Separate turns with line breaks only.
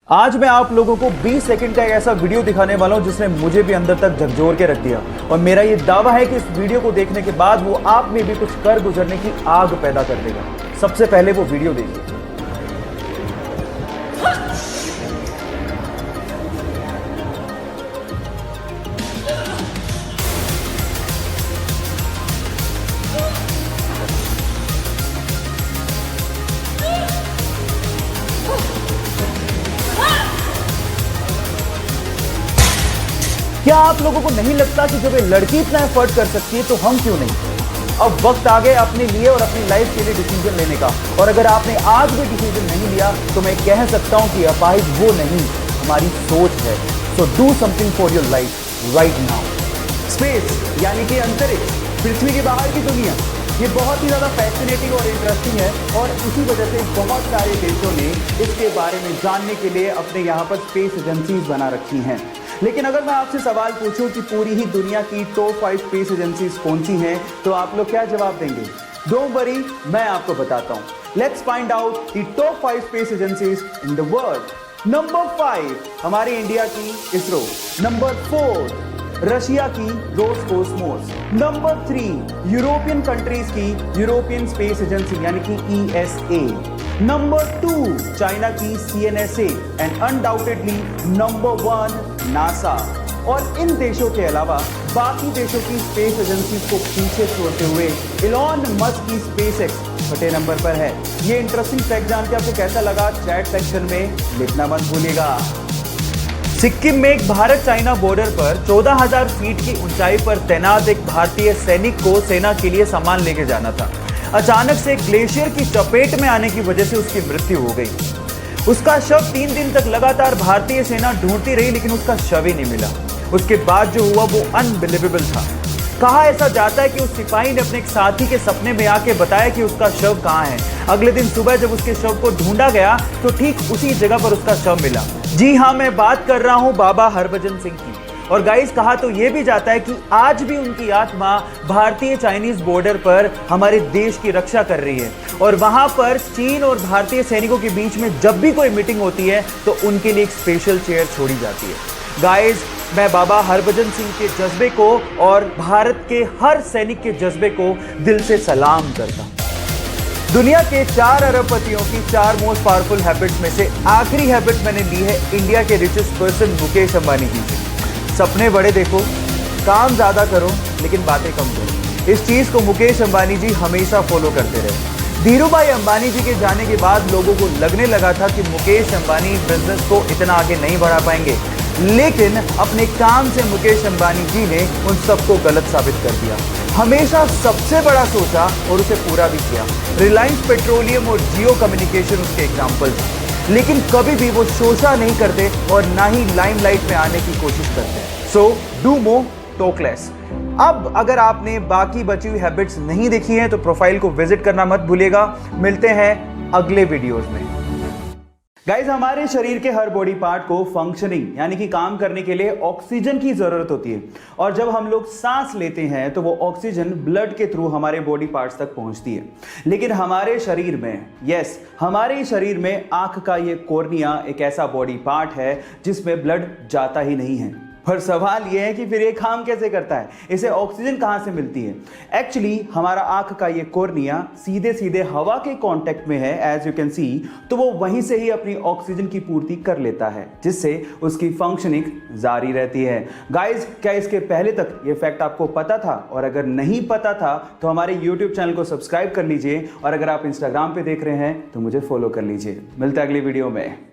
आज मैं आप लोगों को 20 सेकंड का एक ऐसा वीडियो दिखाने वाला हूं जिसने मुझे भी अंदर तक झकझोर के रख दिया। और मेरा ये दावा है कि इस वीडियो को देखने के बाद वो आप में भी कुछ कर गुजरने की आग पैदा कर देगा। सबसे पहले वो वीडियो देखिए। क्या आप लोगों को नहीं लगता कि जब ये लड़की इतना एफर्ट कर सकती है तो हम क्यों नहीं? अब वक्त आ गया अपने लिए और अपनी लाइफ के लिए डिसीजन लेने का। और अगर आपने आज भी डिसीजन नहीं लिया तो मैं कह सकता हूं कि अपाहिज वो नहीं, हमारी सोच है। So do something for your life right now. Space यानी कि अंतरिक्ष, पृथ्वी के बाहर की दुनिया, ये बहुत ही ज्यादा फैसिनेटिंग और इंटरेस्टिंग है। और इसी वजह से बहुत सारे देशों ने इसके बारे में जानने के लिए अपने यहाँ पर स्पेस एजेंसीज बना रखी हैं। लेकिन अगर मैं आपसे सवाल पूछूं कि पूरी ही दुनिया की टॉप 5 स्पेस एजेंसीज कौन सी हैं, तो आप लोग क्या जवाब देंगे? डोंट वरी, मैं आपको बताता हूं। Let's find out the top 5 space agencies in the world. Number 5 हमारी इंडिया की इसरो। नंबर 4 रशिया की रोसकोसमोस। नंबर 3 यूरोपियन कंट्रीज की यूरोपियन स्पेस एजेंसी यानी कि ESA। नंबर 2 चाइना की CNSA and undoubtedly number 1 NASA. और इन देशों के अलावा बाकी देशों की स्पेस एजेंसीज को पीछे छोड़ते हुए इलॉन मस्क की SpaceX छठे नंबर पर है। ये इंटरेस्टिंग फैक्ट जान के आपको कैसा लगा चैट सेक्शन में लिखना मत भूलिएगा। सिक्किम में एक भारत चाइना बॉर्डर पर 14,000 फीट की ऊंचाई पर तैनात एक भारतीय सैनिक को सेना के लिए सामान लेके जाना था। अचानक से ग्लेशियर की चपेट में आने की वजह से उसकी मृत्यु हो गई। उसका शव 3 दिन तक लगातार भारतीय सेना ढूंढती रही, लेकिन उसका शव ही नहीं मिला। उसके बाद जो हुआ वो अनबिलीवेबल था। कहा ऐसा जाता है कि उस सिपाही ने अपने एक साथी के सपने में आके बताया कि उसका शव कहाँ है। अगले दिन सुबह जब उसके शव को ढूंढा गया तो ठीक उसी जगह पर उसका शव मिला। जी हाँ, मैं बात कर रहा हूं बाबा हरभजन सिंह की। और गाइस, कहा तो यह भी जाता है कि आज भी उनकी आत्मा भारतीय चाइनीज बॉर्डर पर हमारे देश की रक्षा कर रही है। और वहां पर चीन और भारतीय सैनिकों के बीच में जब भी कोई मीटिंग होती है तो उनके लिए एक स्पेशल चेयर छोड़ी जाती है। गाइस, मैं बाबा हरभजन सिंह के जज्बे को और भारत के हर सैनिक के जज्बे को दिल से सलाम करता हूं। दुनिया के 4 अरबपतियों की 4 मोस्ट पावरफुल हैबिट्स में से आखिरी हैबिट मैंने ली है इंडिया के रिचेस्ट पर्सन मुकेश अंबानी जी से। सपने बड़े देखो, काम ज्यादा करो, लेकिन बातें कम करो। इस चीज को मुकेश अंबानी जी हमेशा फॉलो करते रहे। धीरूभाई अंबानी जी के जाने के बाद लोगों को लगने लगा था कि मुकेश अंबानी बिजनेस को इतना आगे नहीं बढ़ा पाएंगे, लेकिन अपने काम से मुकेश अंबानी जी ने उन सबको गलत साबित कर दिया। हमेशा सबसे बड़ा सोचा और उसे पूरा भी किया। रिलायंस पेट्रोलियम और जियो कम्युनिकेशन उसके एग्जाम्पल थे, लेकिन कभी भी वो शोषा नहीं करते और ना ही लाइमलाइट में आने की कोशिश करते। So do more, talk less. अब अगर आपने बाकी बची हुई हैबिट्स नहीं देखी हैं तो प्रोफाइल को विजिट करना मत भूलिएगा। मिलते हैं अगले वीडियोस में। गाइज, हमारे शरीर के हर बॉडी पार्ट को फंक्शनिंग यानी कि काम करने के लिए ऑक्सीजन की जरूरत होती है। और जब हम लोग सांस लेते हैं तो वो ऑक्सीजन ब्लड के थ्रू हमारे बॉडी पार्ट्स तक पहुंचती है। लेकिन हमारे शरीर में, हमारे शरीर में आंख का ये कॉर्निया एक ऐसा बॉडी पार्ट है जिसमें ब्लड जाता ही नहीं है। पर सवाल यह है कि फिर ये काम कैसे करता है, इसे ऑक्सीजन कहां से मिलती है? एक्चुअली हमारा आंख का ये कॉर्निया सीधे सीधे हवा के कांटेक्ट में है, एज यू कैन सी। तो वो वहीं से ही अपनी ऑक्सीजन की पूर्ति कर लेता है, जिससे उसकी फंक्शनिंग जारी रहती है। गाइज, क्या इसके पहले तक ये फैक्ट आपको पता था? और अगर नहीं पता था तो हमारे यूट्यूब चैनल को सब्सक्राइब कर लीजिए। और अगर आप इंस्टाग्राम पे देख रहे हैं तो मुझे फॉलो कर लीजिए। मिलते हैं अगली वीडियो में।